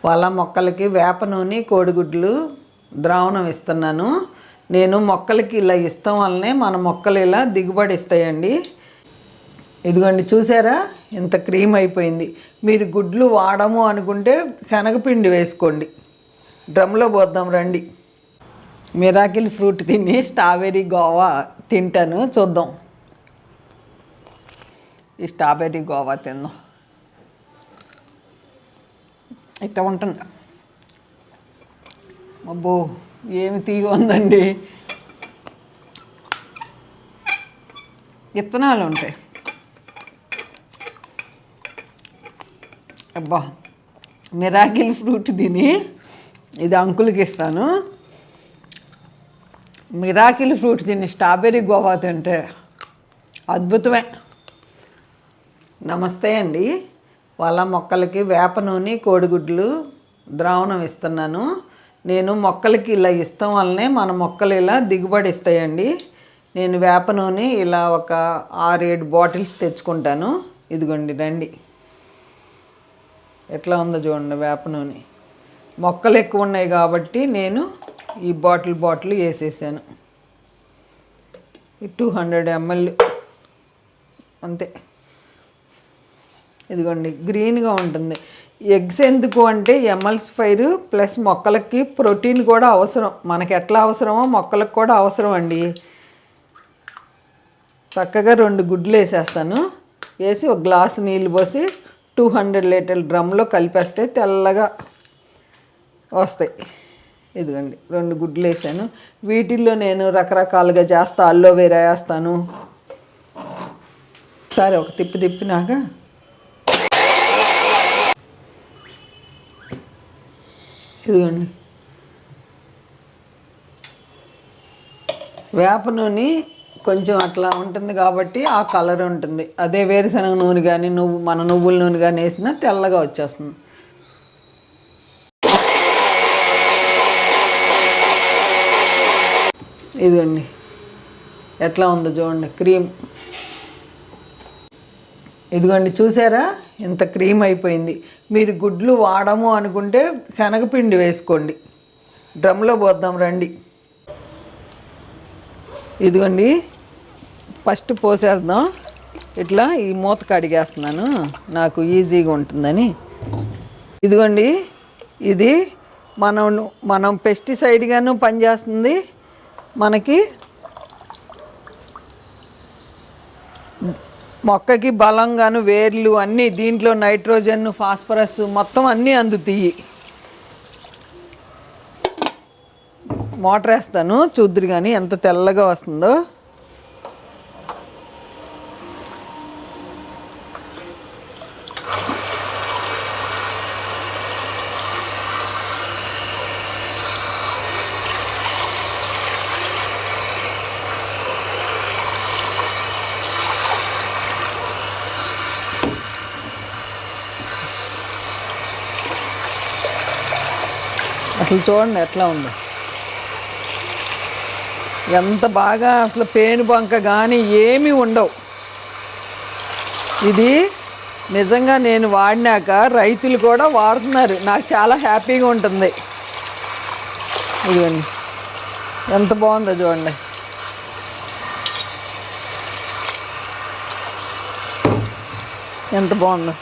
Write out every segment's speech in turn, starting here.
వాళ్ళ మొక్కలకి వేప నూనె కోడిగుడ్లు ద్రావణం ఇస్తున్నాను. నేను మొక్కలకి ఇలా ఇస్తాం వల్లనే మన మొక్కలు ఇలా దిగుబడి ఇస్తాయండి. ఇదిగోండి, చూసారా ఇంత క్రీమ్ అయిపోయింది. మీరు గుడ్లు వాడము అనుకుంటే శనగపిండి వేసుకోండి. డ్రమ్లో పోద్దాం రండి. మిరాకిల్ ఫ్రూట్ తిని స్ట్రాబెర్రీ గోవా తింటాను, చూద్దాం. ఈ స్ట్రాబెర్రీ గోవా తిందాం. ఇట్లా ఉంటుంది. అబ్బో, ఏమి తీగ ఉందండి. విత్తనాలు ఉంటాయి. అబ్బా, మిరాకిల్ ఫ్రూట్ తిని ఇది అంకుల్కి ఇస్తాను. మిరాకిల్ ఫ్రూట్ తిని స్ట్రాబెర్రీ గోవా తింటే అద్భుతమే. నమస్తే అండి. వాళ్ళ మొక్కలకి వేప నూనె కోడిగుడ్లు ద్రావణం ఇస్తున్నాను. నేను మొక్కలకి ఇలా ఇస్తాం వల్లనే మన మొక్కలు ఇలా దిగుబడి ఇస్తాయండి. నేను వేప నూనె ఇలా ఒక 6-7 బాటిల్స్ తెచ్చుకుంటాను. ఇదిగోండి రండి. ఎట్లా ఉందో చూడండి వేప నూనె. మొక్కలు ఎక్కువ ఉన్నాయి కాబట్టి నేను ఈ బాటిల్ వేసేసాను. ఈ 200 ml అంతే. ఇదిగోండి, గ్రీన్గా ఉంటుంది. ఎగ్స్ ఎందుకు అంటే ఎమల్సిఫైర్ ప్లస్ మొక్కలకి ప్రోటీన్ కూడా అవసరం. మనకి ఎట్లా అవసరమో మొక్కలకు కూడా అవసరం అండి. చక్కగా 2 గుడ్లు వేసేస్తాను. వేసి ఒక గ్లాసు నీళ్ళు పోసి 200 లీటర్ల డ్రమ్లో కలిపేస్తే తెల్లగా వస్తాయి. ఇదిగోండి 2 గుడ్లు వేసాను. వీటిల్లో నేను రకరకాలుగా చేస్తా. అలోవెరా వేస్తాను. సరే, ఒక తిప్పినాక ఇదిగోండి, వేప నూనె కొంచెం అట్లా ఉంటుంది కాబట్టి ఆ కలర్ ఉంటుంది. అదే వేరుశనగ నూనె కానీ మన నువ్వుల నూనె కానీ వేసినా తెల్లగా వచ్చేస్తుంది. ఇదిగోండి ఎట్లా ఉందో చూడండి క్రీమ్. ఇదిగోండి, చూసారా ఇంత క్రీమ్ అయిపోయింది. మీరు గుడ్లు వాడము అనుకుంటే శనగపిండి వేసుకోండి. డ్రమ్లో పోద్దాం రండి. ఇదిగోండి, ఫస్ట్ పోసేద్దాం. ఇట్లా ఈ మూత కడిగేస్తున్నాను, నాకు ఈజీగా ఉంటుందని. ఇదిగోండి, ఇది మనం పెస్టిసైడ్గాను పనిచేస్తుంది. మనకి మొక్కకి బలంగాను వేర్లు అన్నీ దీంట్లో నైట్రోజన్ ఫాస్ఫరస్ మొత్తం అన్నీ అందుతాయి. మోటార్ వేస్తాను, చూద్దురు కానీ ఎంత తెల్లగా వస్తుందో. అసలు చూడండి ఎట్లా ఉందో, ఎంత బాగా. అసలు పేను బంక కానీ ఏమీ ఉండవు. ఇది నిజంగా నేను వాడినాక రైతులు కూడా వాడుతున్నారు. నాకు చాలా హ్యాపీగా ఉంటుంది. ఇదిగోండి ఎంత బాగుందో చూడండి. ఎంత బాగుందో,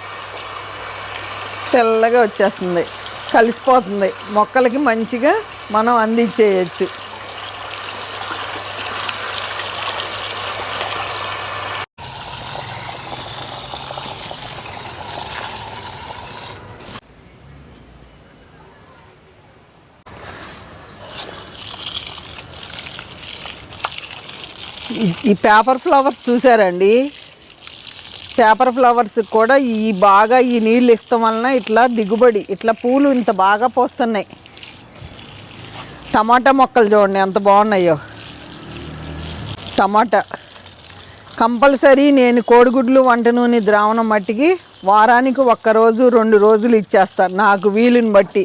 తెల్లగా వచ్చేస్తుంది, కలిసిపోతుంది. మొక్కలకి మంచిగా మనం అందించేయచ్చు. ఈ పేపర్ ఫ్లవర్స్ చూసారండి, పేపర్ ఫ్లవర్స్ కూడా బాగా ఈ నీళ్ళు ఇస్తాం వలన ఇట్లా దిగుబడి, ఇట్లా పూలు ఇంత బాగా పోస్తున్నాయి. టమాటా మొక్కలు చూడండి ఎంత బాగున్నాయో. టమాటా కంపల్సరీ నేను కోడిగుడ్లు వంట నూనె ద్రావణం మట్టికి వారానికి 1 రోజు 2 రోజులు ఇచ్చేస్తాను, నాకు వీలుని బట్టి.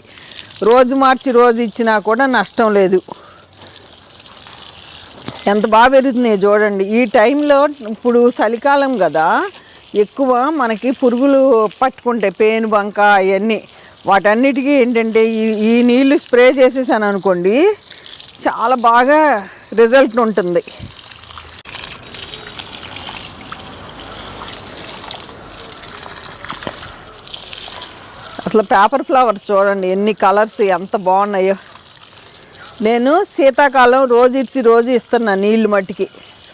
రోజు మార్చి రోజు ఇచ్చినా కూడా నష్టం లేదు. ఎంత బాగా పెరుగుతున్నాయి చూడండి. ఈ టైంలో ఇప్పుడు చలికాలం కదా, ఎక్కువ మనకి పురుగులు పట్టుకుంటాయి, పేను బంక అవన్నీ. వాటన్నిటికీ ఏంటంటే ఈ నీళ్లు స్ప్రే చేసేసాను అనుకోండి, చాలా బాగా రిజల్ట్ ఉంటుంది. అసలు పేపర్ ఫ్లవర్స్ చూడండి ఎన్ని కలర్స్ ఎంత బాగున్నాయో. నేను శీతాకాలం రోజు ఇస్తున్నా నీళ్ళు మట్టికి.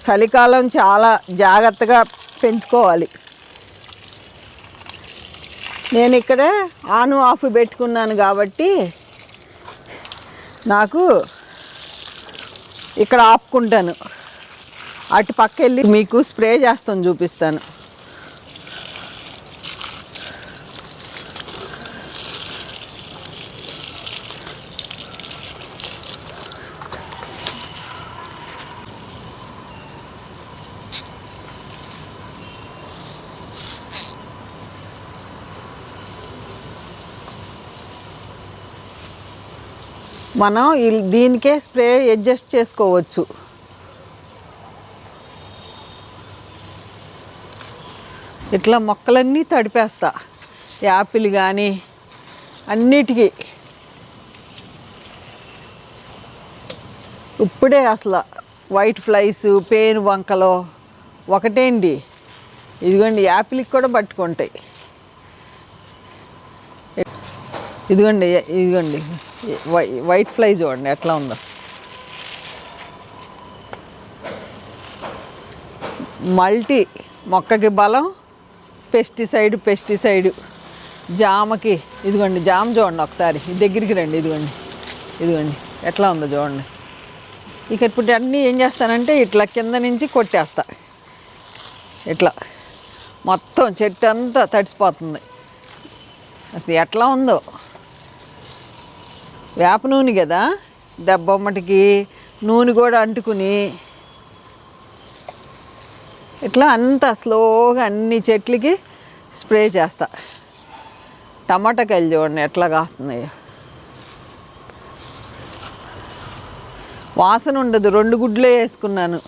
చలికాలం చాలా జాగ్రత్తగా పెంచుకోవాలి. నేను ఇక్కడ ఆన్ ఆఫ్ పెట్టుకున్నాను కాబట్టి నాకు ఇక్కడ ఆపుకుంటాను. అటు పక్క వెళ్ళి మీకు స్ప్రే చేస్తాను, చూపిస్తాను. మనం దీనికే స్ప్రే అడ్జస్ట్ చేసుకోవచ్చు. ఇట్లా మొక్కలన్నీ తడిపేస్తా, యాపిల్ కానీ అన్నిటికీ. ఇప్పుడే అసలు వైట్ ఫ్లైస్, పేను వంకలు ఒకటేంటి, ఇదిగోండి యాపిల్కి కూడా పట్టుకుంటాయి. ఇదిగోండి వైట్ ఫ్లై చూడండి ఎట్లా ఉందో. మల్టీ మొక్కకి బలం, పెస్టిసైడ్. జామకి ఇదిగోండి, జామ చూడండి ఒకసారి దగ్గరికి రండి. ఇదిగోండి ఎట్లా ఉందో చూడండి. ఇక ఇప్పుడు అన్నీ ఏం చేస్తానంటే ఇట్లా కింద నుంచి కొట్టేస్తా. ఇట్లా మొత్తం చెట్టు అంతా తడిసిపోతుంది. అసలు ఎట్లా ఉందో. వేప నూనె కదా, దెబ్బమ్మటికి నూనె కూడా అంటుకుని ఇట్లా అంతా స్లోగా అన్ని చెట్లకి స్ప్రే చేస్తా. టమాటాకాయలు చూడండి ఎట్లా కాస్తున్నాయో. వాసన ఉండదు, 2 గుడ్లే వేసుకున్నాను.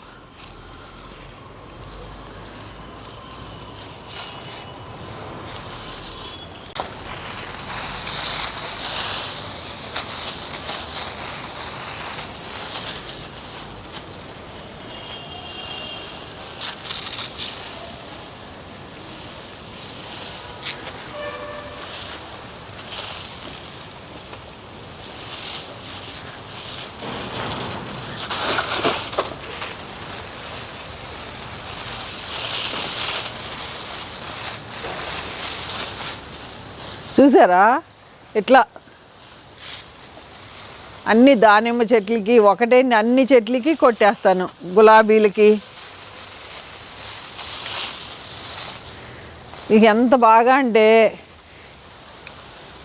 చూసారా ఇట్లా అన్ని దానిమ్మ చెట్లకి ఒకటే, అన్ని చెట్లకి కొట్టేస్తాను. గులాబీలకి ఇక ఎంత బాగా అంటే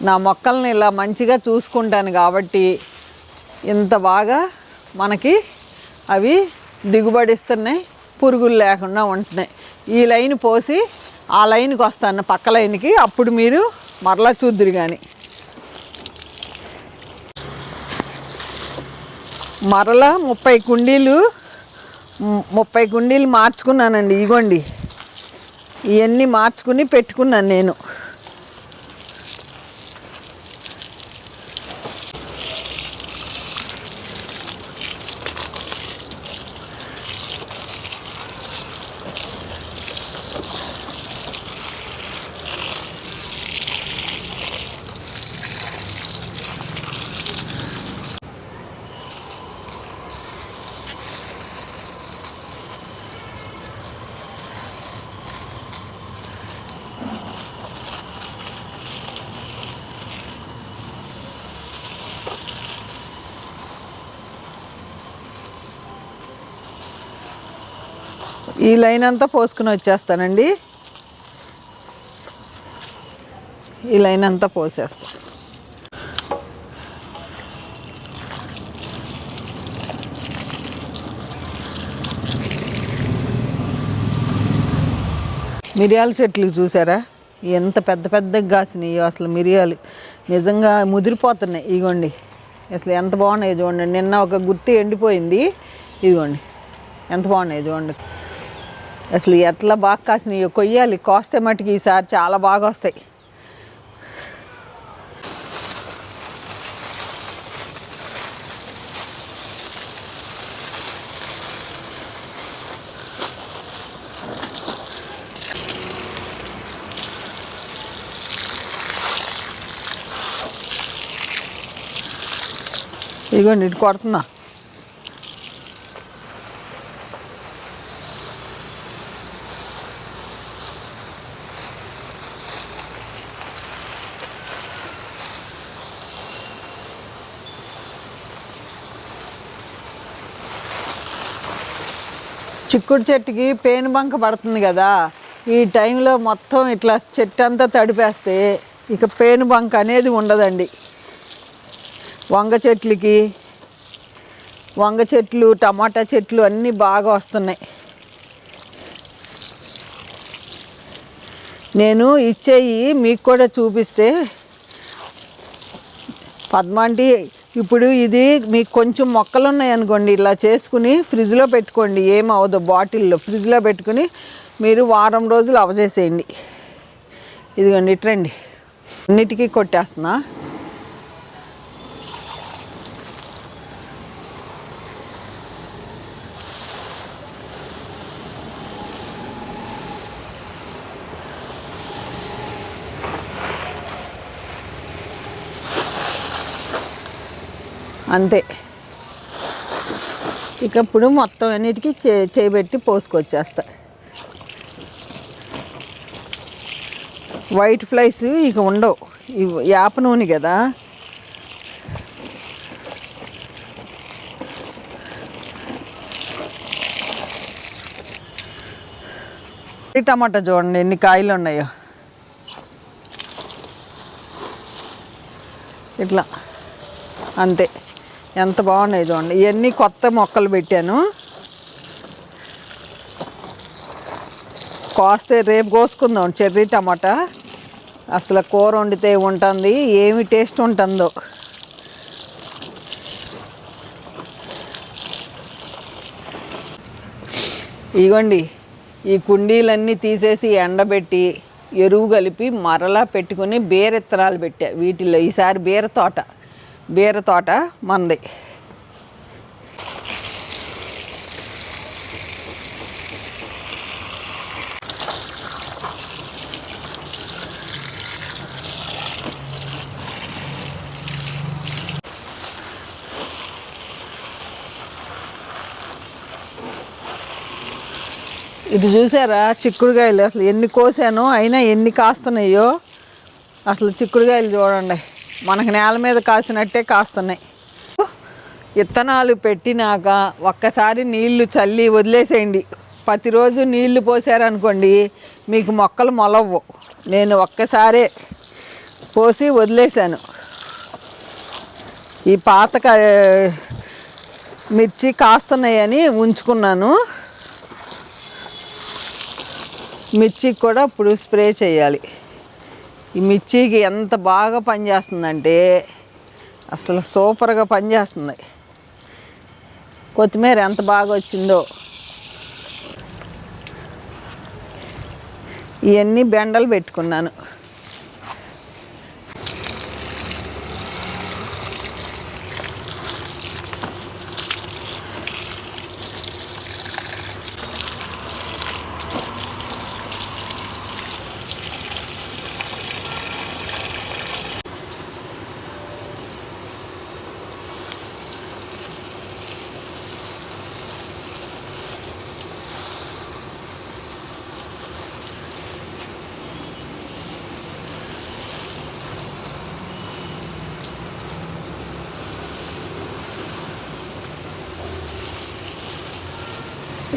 నా మొక్కల్ని ఇలా మంచిగా చూసుకుంటాను కాబట్టి ఇంత బాగా మనకి అవి దిగుబడిస్తున్నాయి, పురుగులు లేకుండా ఉంటున్నాయి. ఈ లైన్ పోసి ఆ లైన్కి వస్తాను, పక్క లైన్కి. అప్పుడు మీరు మరలా చూద్దురు. కానీ మరలా 30 కుండీలు మార్చుకున్నానండి. ఇగోండి ఇవన్నీ మార్చుకుని పెట్టుకున్నాను నేను. ఈ లైన్ అంతా పోసుకుని వచ్చేస్తానండి. ఈ లైన్ అంతా పోసేస్తా. మిరియాల చెట్లు చూసారా ఎంత పెద్ద పెద్దగా కాసినాయో. అసలు మిరియాలు నిజంగా ముదిరిపోతున్నాయి. ఇదిగోండి అసలు ఎంత బాగున్నాయో చూడండి. నిన్న ఒక గుత్తి ఎండిపోయింది, ఇదిగోండి ఎంత బాగున్నాయో చూడండి. అసలు ఎట్లా బాగా కాసినాయో. కొయ్యాలి, కోస్తే మటుకు ఈసారి చాలా బాగా వస్తాయి. ఇదిగోండి ఇటు కొడుతున్నా. చిక్కుడు చెట్టుకి పేను బంక పడుతుంది కదా, ఈ టైంలో మొత్తం ఇట్లా చెట్టు అంతా తడిపేస్తే ఇక పేను బంక అనేది ఉండదండి. వంగ చెట్లు టమాటా చెట్లు అన్నీ బాగా వస్తున్నాయి. నేను ఇచ్చేయి మీకు కూడా చూపిస్తే పద్మాంటి, ఇప్పుడు ఇది మీకు కొంచెం మొక్కలు ఉన్నాయనుకోండి, ఇలా చేసుకుని ఫ్రిడ్జ్లో పెట్టుకోండి, ఏమవదు. బాటిల్లో ఫ్రిడ్జ్లో పెట్టుకుని మీరు వారం రోజులు అవజేసేయండి. ఇదిగోండి ఇట్రండి, అన్నిటికీ కొట్టేస్తున్నా. అంతే. ఇక ఇప్పుడు మొత్తం అన్నిటికీ చేయబెట్టి పోసుకొచ్చేస్తా. వైట్ ఫ్లైస్ ఇక ఉండవు, వేప నూనె కదా. ఈ టమాటా చూడండి ఎన్ని కాయలు ఉన్నాయో. ఇట్లా అంతే, ఎంత బాగున్నాయి చూడండి. ఇవన్నీ కొత్త మొక్కలు పెట్టాను. కోస్తే రేపు కోసుకుందాం చెర్రీ టమాటా. అసలు కూర వండితే ఉంటుంది, ఏమి టేస్ట్ ఉంటుందో. ఇగోండి ఈ కుండీలన్నీ తీసేసి ఎండబెట్టి ఎరువు కలిపి మరలా పెట్టుకుని బీర ఇత్తనాలు పెట్టా. వీటిల్లో ఈసారి బీర తోట మంది. ఇది చూసారా చిక్కుడుకాయలు, అసలు ఎన్ని కోసానో అయినా ఎన్ని కాస్తున్నాయో. అసలు చిక్కుడుకాయలు చూడండి, మనకు నేల మీద కాసినట్టే కాస్తున్నాయి. విత్తనాలు పెట్టినాక ఒక్కసారి నీళ్లు చల్లి వదిలేసేయండి. ప్రతిరోజు నీళ్లు పోసారనుకోండి మీకు మొక్కలు మొలవ్వు. నేను ఒక్కసారే పోసి వదిలేశాను. ఈ పాత మిర్చి కాస్తున్నాయని ఉంచుకున్నాను. మిర్చికి కూడా ఇప్పుడు స్ప్రే చేయాలి. ఈ మిర్చికి ఎంత బాగా పనిచేస్తుందంటే అసలు సూపర్గా పనిచేస్తుంది. కొత్తిమీర ఎంత బాగా వచ్చిందో. ఇవన్నీ బెండలు పెట్టుకున్నాను.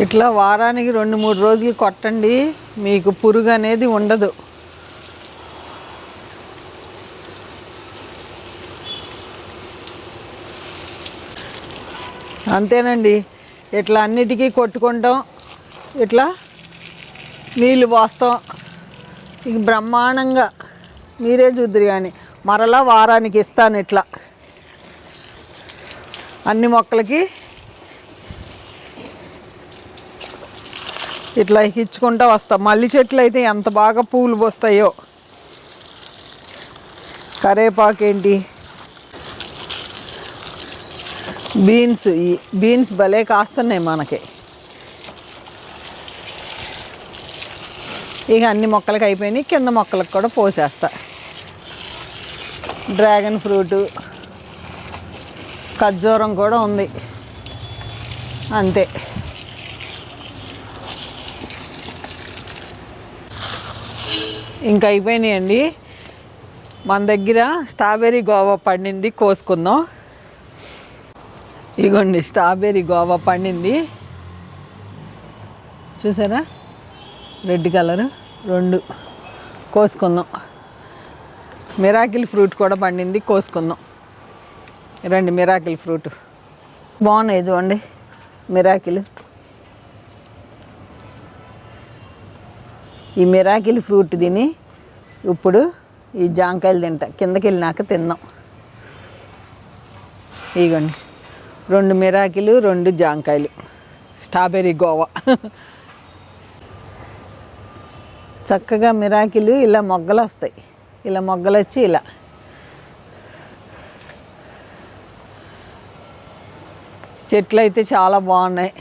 ఇట్లా వారానికి 2-3 రోజులు కొట్టండి, మీకు పురుగు అనేది ఉండదు. అంతేనండి. ఇట్లా అన్నిటికీ కొట్టుకుంటాం, ఇట్లా నీళ్ళు పోస్తాం. ఇక బ్రహ్మాండంగా మీరే చూద్దరు. కానీ మరలా వారానికి ఇస్తాను ఇట్లా అన్ని మొక్కలకి. ఇట్లా ఇచ్చుకుంటూ వస్తాం. మల్లి చెట్లు అయితే ఎంత బాగా పూలు పోస్తాయో. కరేపాకు ఏంటి, బీన్స్ భలే కాస్తున్నాయి మనకి. ఇక అన్ని మొక్కలకి అయిపోయినాయి, కింద మొక్కలకు కూడా పోసేస్తా. డ్రాగన్ ఫ్రూటు ఖర్జూరం కూడా ఉంది అంతే. ఇంకా అయిపోయినాయండి. మన దగ్గర స్ట్రాబెర్రీ గోవా పండింది, కోసుకుందాం. ఇగోండి స్ట్రాబెర్రీ గోవా పండింది, చూసారా, రెడ్ కలరు. 2 కోసుకుందాం. మిరాకిల్ ఫ్రూట్ కూడా పండింది, కోసుకుందాం రండి. మిరాకిల్ ఫ్రూట్ బాగున్నాయి చూడండి, మిరాకిల్. ఈ మిరాకిల్ ఫ్రూట్ తిని ఇప్పుడు ఈ జాంకాయలు తింటా, కిందకి వెళ్ళినాక తిందాం. ఇగోండి 2 మిరాకిలు, 2 జాంకాయలు, స్ట్రాబెర్రీ గోవా. చక్కగా మిరాకిలు ఇలా మొగ్గలు వస్తాయి, ఇలా మొగ్గలు వచ్చి ఇలా. చెట్లు అయితే చాలా బాగున్నాయి.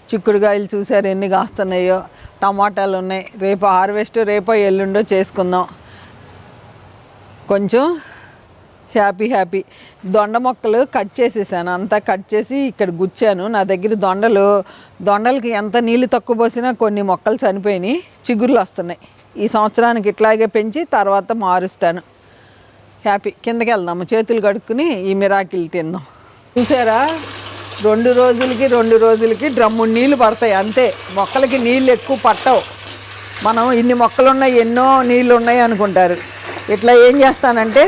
చిక్కుడుకాయలు చూసారు ఎన్ని కాస్తున్నాయో. టమాటాలు ఉన్నాయి. రేపు హార్వెస్ట్, రేపో ఎల్లుండో చేసుకుందాం. కొంచెం హ్యాపీ. దొండ మొక్కలు కట్ చేసేసాను, అంతా కట్ చేసి ఇక్కడ గుచ్చాను. నా దగ్గర దొండలకి ఎంత నీళ్ళు తక్కువ పోసినా కొన్ని మొక్కలు చనిపోయినాయి, చిగుర్లు వస్తున్నాయి. ఈ సంవత్సరానికి ఇట్లాగే పెంచి తర్వాత మారుస్తాను. హ్యాపీ. కిందకి వెళ్దాము, చేతులు కడుక్కుని ఈ మిరాకిల్ తిందాం. చూసారా, 2 రోజులకి డ్రమ్ము నీళ్ళు పడతాయి అంతే. మొక్కలకి నీళ్ళు ఎక్కువ పట్టవు. మనం ఇన్ని మొక్కలు ఉన్నాయి, ఎన్నో నీళ్ళు ఉన్నాయి అనుకుంటారు. ఇట్లా ఏం చేస్తానంటే,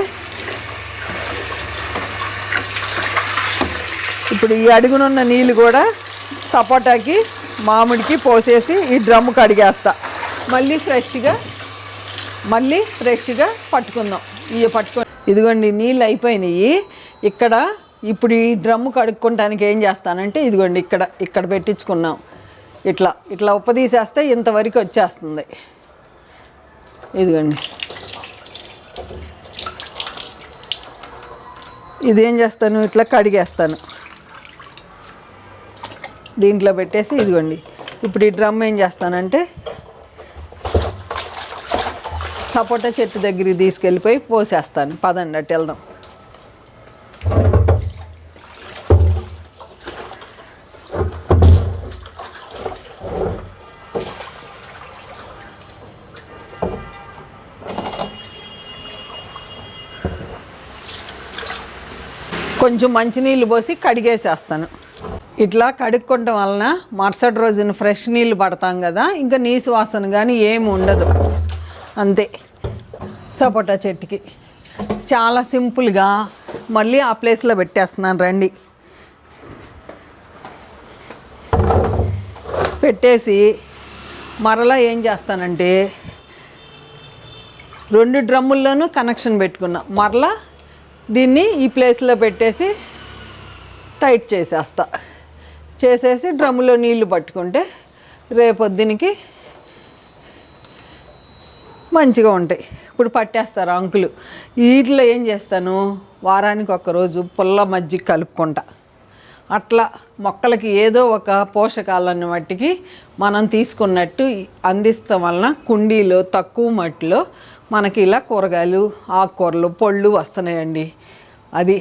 ఇప్పుడు ఈ అడుగునున్న నీళ్ళు కూడా సపోటాకి, మామిడికి పోసేసి ఈ డ్రమ్ము కడిగేస్తా. మళ్ళీ ఫ్రెష్గా పట్టుకుందాం. ఇదిగోండి నీళ్ళు అయిపోయినాయి. ఇప్పుడు ఈ డ్రమ్ము కడుక్కోవటానికి ఏం చేస్తానంటే, ఇదిగోండి ఇక్కడ పెట్టించుకున్నాం. ఇట్లా ఉప్పదీసేస్తే ఇంతవరకు వచ్చేస్తుంది. ఇదిగోండి, ఇదేం చేస్తాను, ఇట్లా కడిగేస్తాను, దీంట్లో పెట్టేసి. ఇదిగోండి ఇప్పుడు ఈ డ్రమ్ ఏం చేస్తానంటే, సపోటా చెట్టు దగ్గరికి తీసుకెళ్ళిపోయి పోసేస్తాను. పదండి అటు వెళ్దాం. కొంచెం మంచినీళ్ళు పోసి కడిగేసేస్తాను. ఇట్లా కడుక్కోవటం వలన మరుసటి రోజున ఫ్రెష్ నీళ్ళు పడతాం కదా, ఇంకా నీసు వాసన కానీ ఏమి ఉండదు. అంతే. సపోటా చెట్టుకి చాలా సింపుల్గా మళ్ళీ ఆ ప్లేస్లో పెట్టేస్తున్నాను. రండి, పెట్టేసి మరలా ఏం చేస్తానంటే, 2 డ్రమ్ముల్లోనూ కనెక్షన్ పెట్టుకున్నా. మరలా దీన్ని ఈ ప్లేస్లో పెట్టేసి టైట్ చేసేసి డ్రమ్ములో నీళ్లు పట్టుకుంటే రేపొద్దునికి మంచిగా ఉంటాయి. ఇప్పుడు పట్టేస్తారు అంకులు. వీటిలో ఏం చేస్తాను, వారానికి 1 రోజు పుల్ల మజ్జిగ కలుపుకుంటా. అట్లా మొక్కలకి ఏదో ఒక పోషకాలను మట్టికి మనం తీసుకున్నట్టు అందిస్తాం వలన కుండీలో తక్కువ మట్టిలో మనకి ఇలా కూరగాయలు, ఆకుకూరలు, పళ్ళు వస్తున్నాయండి. అది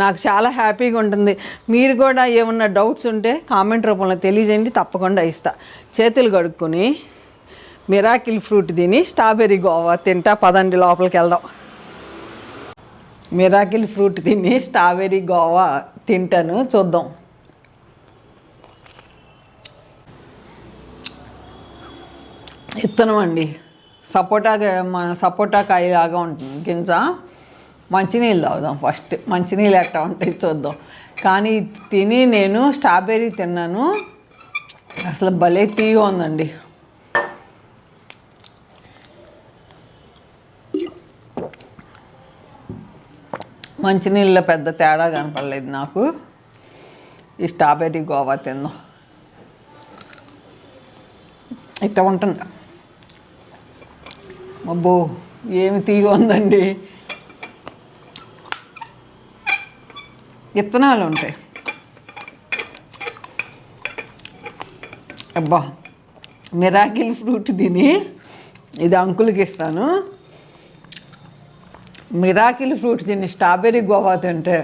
నాకు చాలా హ్యాపీగా ఉంటుంది. మీరు కూడా ఏమన్నా డౌట్స్ ఉంటే కామెంట్ రూపంలో తెలియజేయండి, తప్పకుండా ఇస్తా. చేతులు కడుక్కొని మిరాకిల్ ఫ్రూట్ తిని స్ట్రాబెర్రీ గోవా తింటా. పదండి లోపలికి వెళ్దాం. మిరాకిల్ ఫ్రూట్ తిని స్ట్రాబెర్రీ గోవా తింటాను, చూద్దాం. ఇత్తనం అండి, సపోటా కాయలాగా ఉంటుంది గింజ. మంచినీళ్ళు తాగుదాం ఫస్ట్. మంచినీళ్ళు ఎట్టా ఉంటాయి చూద్దాం. కానీ తిని నేను స్ట్రాబెర్రీ తిన్నాను, అసలు భలే తీగా ఉందండి. మంచినీళ్ళలో పెద్ద తేడా కనపడలేదు నాకు. ఈ స్ట్రాబెర్రీ గోవా తిందాం. ఇట్లా ఉంటుంది. అబ్బో ఏమి తీగ ఉందండి. విత్తనాలు ఉంటాయి. అబ్బా, మిరాకిల్ ఫ్రూట్ తిని ఇది అంకుల్కి ఇస్తాను. మిరాకిల్ ఫ్రూట్ తిని స్ట్రాబెర్రీ గోవా తింటే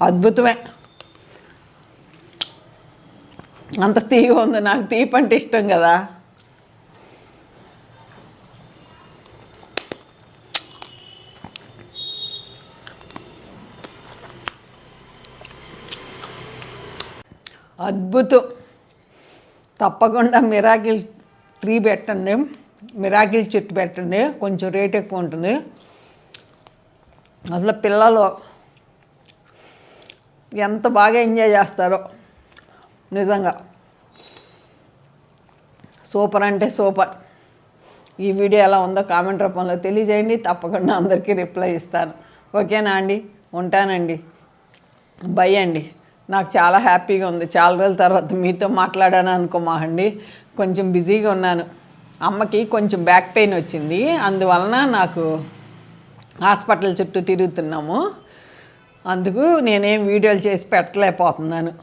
అద్భుతమే. అంత తీగా ఉంది. నాకు తీపి అంటే ఇష్టం కదా. అద్భుతం. తప్పకుండా మిరాకిల్ ట్రీ పెట్టండి, మిరాకిల్ చెట్టు పెట్టండి. కొంచెం రేట్ ఎక్కువ ఉంటుంది. అసలు పిల్లలు ఎంత బాగా ఎంజాయ్ చేస్తారో నిజంగా. సూపర్ అంటే సూపర్. ఈ వీడియో ఎలా ఉందో కామెంట్ రూపంలో తెలియజేయండి. తప్పకుండా అందరికీ రిప్లై ఇస్తాను. ఓకేనా అండి? ఉంటానండి. బై అండి. నాకు చాలా హ్యాపీగా ఉంది. చాలా రోజుల తర్వాత మీతో మాట్లాడాను అనుకోమాకండి. కొంచెం బిజీగా ఉన్నాను. అమ్మకి కొంచెం బ్యాక్ పెయిన్ వచ్చింది. అందువలన నాకు హాస్పిటల్ చుట్టూ తిరుగుతున్నాము. అందుకు నేనేం వీడియోలు చేసి పెట్టలేకపోతున్నాను.